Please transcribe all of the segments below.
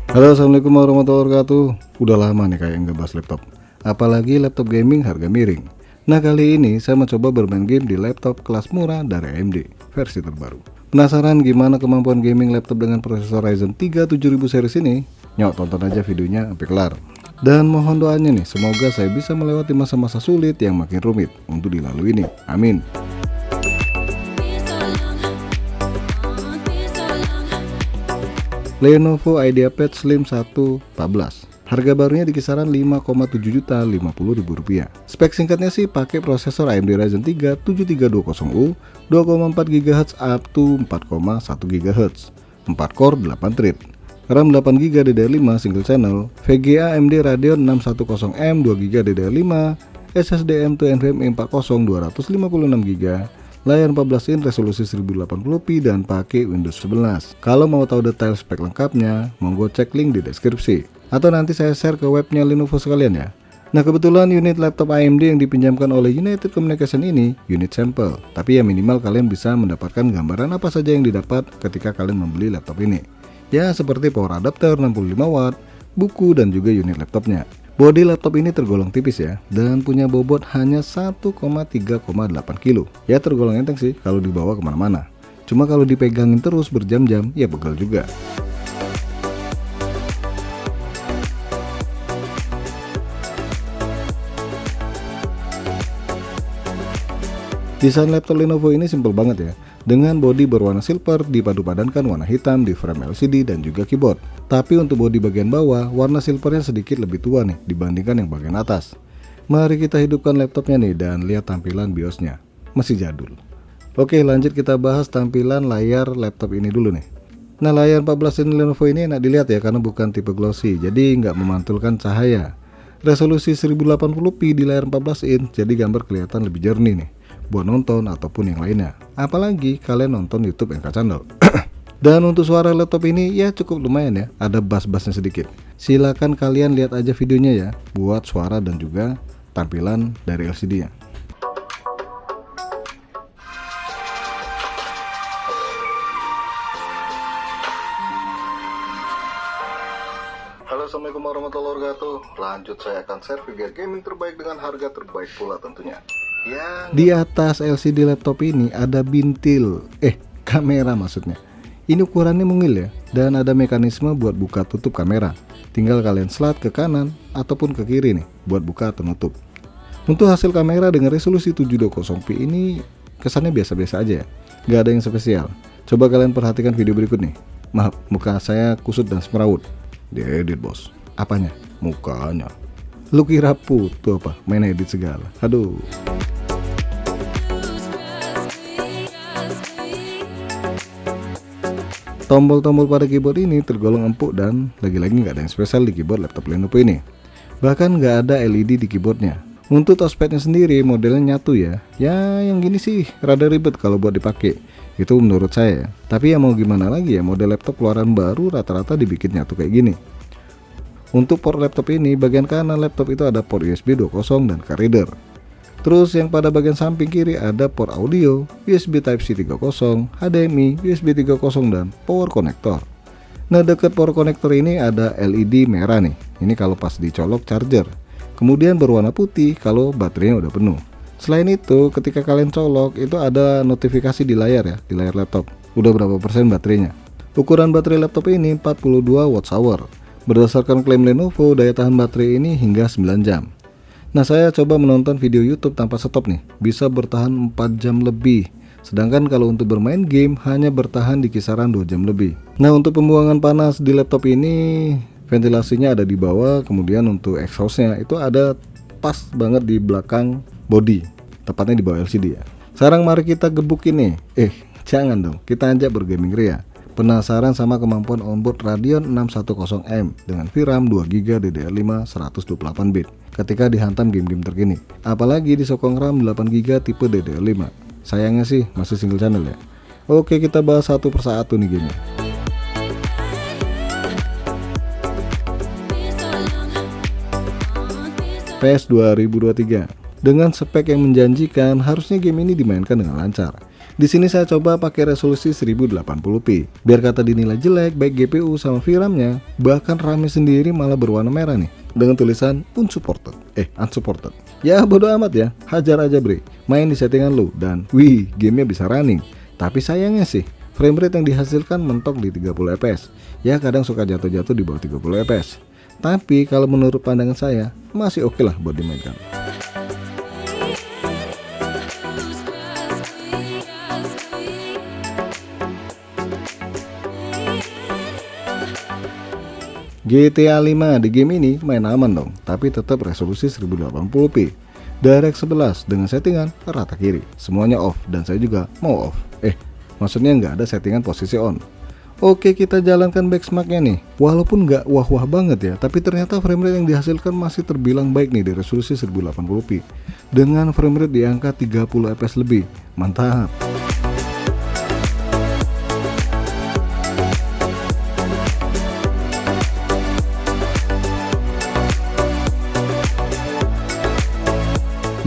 Halo, assalamualaikum warahmatullahi wabarakatuh. Udah lama nih kayak nggak bahas laptop, apalagi laptop gaming harga miring. Nah, kali ini saya mencoba bermain game di laptop kelas murah dari AMD versi terbaru. Penasaran gimana kemampuan gaming laptop dengan prosesor Ryzen 3 7000 series ini? Nyok, tonton aja videonya sampai kelar. Dan mohon doanya nih, semoga saya bisa melewati masa-masa sulit yang makin rumit untuk dilalui nih. Amin. Lenovo IdeaPad Slim 1 14. Harga barunya di kisaran 5,750.000 rupiah. Spek singkatnya sih pakai prosesor AMD Ryzen 3 7320U 2,4 GHz up to 4,1 GHz, 4 core 8 thread, RAM 8 GB DDR5 single channel, VGA AMD Radeon 610M 2 GB DDR5, SSD M2 NVMe 40 256 GB, layar 14 in resolusi 1080p dan pakai Windows 11. Kalau mau tahu detail spek lengkapnya, monggo cek link di deskripsi atau nanti saya share ke webnya Lenovo sekalian ya. Nah, kebetulan unit laptop AMD yang dipinjamkan oleh United Communication ini unit sampel, tapi ya minimal kalian bisa mendapatkan gambaran apa saja yang didapat ketika kalian membeli laptop ini. Ya, seperti power adapter 65 watt, buku dan juga unit laptopnya. Bodi laptop ini tergolong tipis ya, dan punya bobot hanya 1,3,8 kilo. Ya tergolong enteng sih kalau dibawa kemana-mana. Cuma kalau dipegangin terus berjam-jam, ya pegel juga. Desain laptop Lenovo ini simple banget ya, dengan bodi berwarna silver dipadu-padankan warna hitam di frame LCD dan juga keyboard. Tapi untuk bodi bagian bawah, warna silvernya sedikit lebih tua nih dibandingkan yang bagian atas. Mari kita hidupkan laptopnya nih dan lihat tampilan BIOSnya, masih jadul. Oke, lanjut kita bahas tampilan layar laptop ini dulu nih. Nah, layar 14 in Lenovo ini enak dilihat ya karena bukan tipe glossy, jadi nggak memantulkan cahaya. Resolusi 1080p di layar 14 in, jadi gambar kelihatan lebih jernih nih buat nonton ataupun yang lainnya, apalagi kalian nonton YouTube NK Channel. Dan untuk suara laptop ini ya cukup lumayan ya, ada bass-bassnya sedikit. Silakan kalian lihat aja videonya ya, buat suara dan juga tampilan dari LCD-nya. Halo, assalamualaikum warahmatullahi wabarakatuh. Lanjut saya akan share video gaming terbaik dengan harga terbaik pula tentunya. Di atas LCD laptop ini ada bintil, kamera maksudnya. Ini ukurannya mungil ya, dan ada mekanisme buat buka tutup kamera. Tinggal kalian slide ke kanan ataupun ke kiri nih, buat buka atau nutup. Untuk hasil kamera dengan resolusi 720p ini kesannya biasa-biasa aja ya, nggak ada yang spesial. Coba kalian perhatikan video berikut nih. Maaf, muka saya kusut dan semrawut. Diedit bos. Apanya? Mukanya. Lu kira putu apa? Main edit segala. Aduh. Tombol-tombol pada keyboard ini tergolong empuk dan lagi-lagi nggak ada yang spesial di keyboard laptop Lenovo ini. Bahkan nggak ada LED di keyboardnya. Untuk touchpadnya sendiri modelnya nyatu ya. Ya yang gini sih rada ribet kalau buat dipakai. Itu menurut saya ya. Tapi ya mau gimana lagi ya, model laptop keluaran baru rata-rata dibikin nyatu kayak gini. Untuk port laptop ini, bagian kanan laptop itu ada port USB 2.0 dan card reader. Terus yang pada bagian samping kiri ada port audio, USB Type-C 3.0, HDMI, USB 3.0 dan power connector. Nah, dekat power connector ini ada LED merah nih. Ini kalau pas dicolok charger. Kemudian berwarna putih kalau baterainya udah penuh. Selain itu, ketika kalian colok itu ada notifikasi di layar ya, di layar laptop. Udah berapa persen baterainya. Ukuran baterai laptop ini 42 Wh. Berdasarkan klaim Lenovo, daya tahan baterai ini hingga 9 jam. Nah, saya coba menonton video YouTube tanpa stop nih, bisa bertahan 4 jam lebih. Sedangkan kalau untuk bermain game hanya bertahan di kisaran 2 jam lebih. Nah, untuk pembuangan panas di laptop ini ventilasinya ada di bawah, kemudian untuk exhaustnya itu ada pas banget di belakang body, tepatnya di bawah LCD ya. Sekarang mari kita gebukin nih. Jangan dong, kita ajak bergaming ria. Penasaran sama kemampuan onboard Radeon 610M dengan VRAM 2GB DDR5 128 bit ketika dihantam game-game terkini. Apalagi disokong RAM 8GB tipe DDR5. Sayangnya sih masih single channel ya. Oke, kita bahas satu persatu nih gamenya. PES 2023. Dengan spek yang menjanjikan, harusnya game ini dimainkan dengan lancar. Di sini saya coba pakai resolusi 1080p. Biar kata dinilai jelek baik GPU sama VRAM-nya, bahkan RAM-nya sendiri malah berwarna merah nih dengan tulisan unsupported. Unsupported. Ya bodo amat ya, hajar aja bre. Main di settingan lu dan wih, gamenya bisa running. Tapi sayangnya sih, framerate yang dihasilkan mentok di 30 fps. Ya kadang suka jatuh-jatuh di bawah 30 fps. Tapi kalau menurut pandangan saya, masih oke lah buat dimainkan. GTA 5 di game ini main aman dong, tapi tetap resolusi 1080p. DirectX 11 dengan settingan rata kiri, semuanya off dan saya juga mau off. Maksudnya nggak ada settingan posisi on. Oke, kita jalankan benchmarknya nih. Walaupun nggak wah-wah banget ya, tapi ternyata framerate yang dihasilkan masih terbilang baik nih di resolusi 1080p. Dengan framerate di angka 30 fps lebih. Mantap.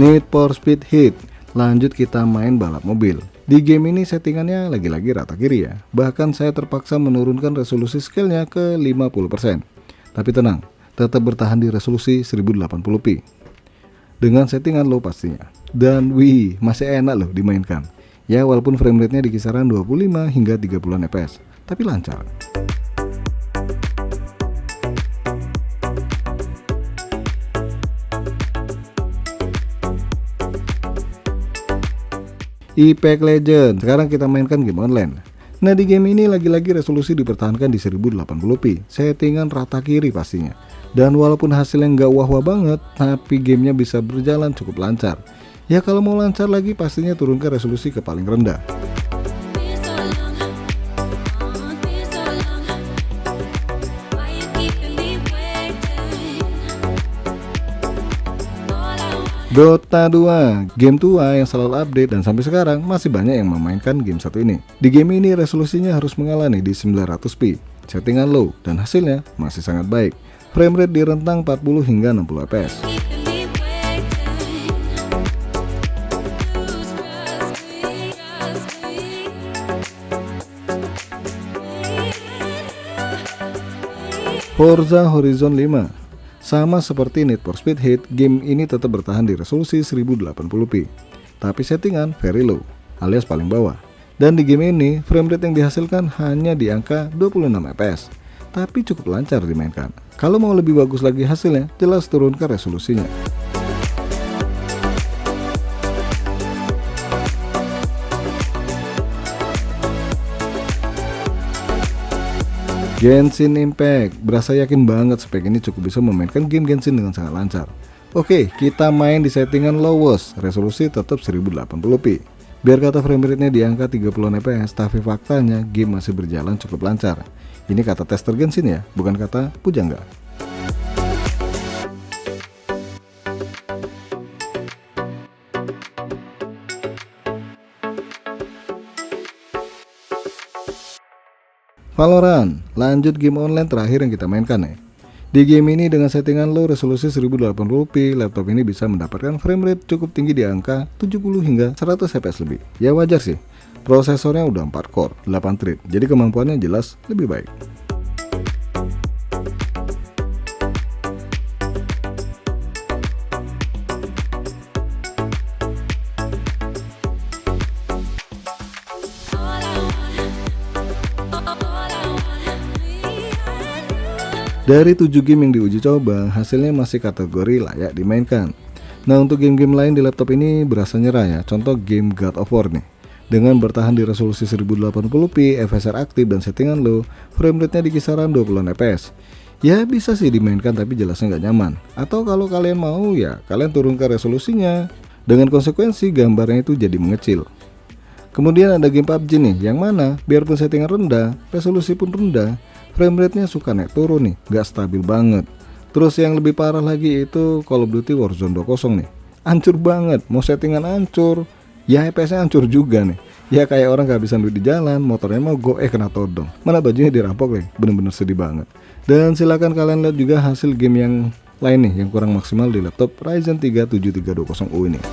Need for Speed Heat. Lanjut kita main balap mobil. Di game ini settingannya lagi-lagi rata kiri ya. Bahkan saya terpaksa menurunkan resolusi scale-nya ke 50%. Tapi tenang, tetap bertahan di resolusi 1080p. Dengan settingan low pastinya. Dan wih, masih enak loh dimainkan. Ya walaupun framerate-nya di kisaran 25 hingga 30 fps, tapi lancar. Apex Legends, sekarang kita mainkan game online. Nah di game ini lagi-lagi resolusi dipertahankan di 1080p, settingan rata kiri pastinya. Dan walaupun hasilnya nggak wah-wah banget, tapi gamenya bisa berjalan cukup lancar. Ya kalau mau lancar lagi pastinya turunkan resolusi ke paling rendah. Dota 2, game tua yang selalu update dan sampai sekarang masih banyak yang memainkan game satu ini. Di game ini resolusinya harus mengalah nih di 900p, settingan low dan hasilnya masih sangat baik. Framerate di rentang 40 hingga 60 fps. Forza Horizon 5. Sama seperti Need for Speed Heat, game ini tetap bertahan di resolusi 1080p. Tapi settingan very low, alias paling bawah. Dan di game ini, framerate yang dihasilkan hanya di angka 26 fps. Tapi cukup lancar dimainkan. Kalau mau lebih bagus lagi hasilnya, jelas turunkan resolusinya. Genshin Impact, berasa yakin banget spek ini cukup bisa memainkan game Genshin dengan sangat lancar. Oke, kita main di settingan lowest, resolusi tetap 1080p. Biar kata framerate-nya di angka 30 fps, tapi faktanya game masih berjalan cukup lancar. Ini kata tester Genshin ya, bukan kata pujangga. Valorant, lanjut game online terakhir yang kita mainkan ya. Di game ini dengan settingan low resolusi 1080p, laptop ini bisa mendapatkan framerate cukup tinggi di angka 70 hingga 100 fps lebih. Ya wajar sih, prosesornya udah 4 core, 8 thread, jadi kemampuannya jelas lebih baik. Dari 7 game yang diuji coba, hasilnya masih kategori layak dimainkan. Nah untuk game-game lain di laptop ini berasa nyerah ya, contoh game God of War nih. Dengan bertahan di resolusi 1080p, FSR aktif dan settingan low, framerate-nya di kisaran 20 fps. Ya bisa sih dimainkan tapi jelasnya nggak nyaman. Atau kalau kalian mau ya, kalian turunkan resolusinya. Dengan konsekuensi gambarnya itu jadi mengecil. Kemudian ada game PUBG nih, yang mana biarpun settingan rendah, resolusi pun rendah, framerate-nya suka naik turun nih, gak stabil banget. Terus yang lebih parah lagi itu Call of Duty Warzone 2.0 nih, hancur banget, mau settingan hancur, ya FPS-nya hancur juga nih. Ya kayak orang kehabisan duit di jalan, motornya mau go kena todong, mana bajunya dirampok nih, bener-bener sedih banget. Dan silakan kalian lihat juga hasil game yang lain nih yang kurang maksimal di laptop Ryzen 3 7320U ini.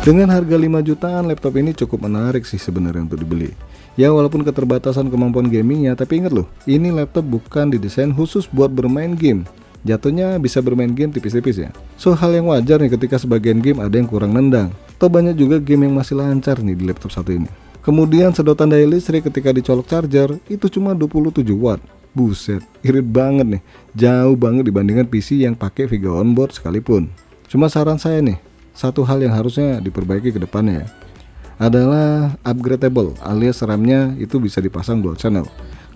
Dengan harga 5 jutaan, laptop ini cukup menarik sih sebenarnya untuk dibeli. Ya walaupun keterbatasan kemampuan gamingnya, tapi ingat loh, ini laptop bukan didesain khusus buat bermain game. Jatuhnya bisa bermain game tipis-tipis ya. So hal yang wajar nih ketika sebagian game ada yang kurang nendang. Toh banyak juga game yang masih lancar nih di laptop satu ini. Kemudian sedotan daya listrik ketika dicolok charger itu cuma 27 watt. Buset, irit banget nih. Jauh banget dibandingkan PC yang pakai VGA onboard sekalipun. Cuma saran saya nih, satu hal yang harusnya diperbaiki ke depannya ya, adalah upgradable alias RAM-nya itu bisa dipasang dual channel.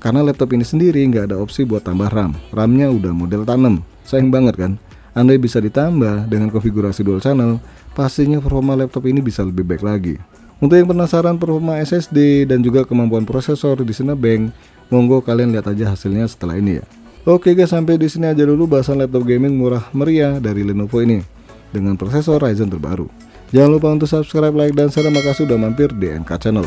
Karena laptop ini sendiri nggak ada opsi buat tambah RAM. RAM-nya udah model tanam. Sayang banget kan? Andai bisa ditambah dengan konfigurasi dual channel, pastinya performa laptop ini bisa lebih baik lagi. Untuk yang penasaran performa SSD dan juga kemampuan prosesor di Cinebench, monggo kalian lihat aja hasilnya setelah ini ya. Oke guys, sampai di sini aja dulu bahasan laptop gaming murah meriah dari Lenovo ini dengan prosesor Ryzen terbaru. Jangan lupa untuk subscribe, like, dan share. Terima kasih sudah mampir di NK Channel.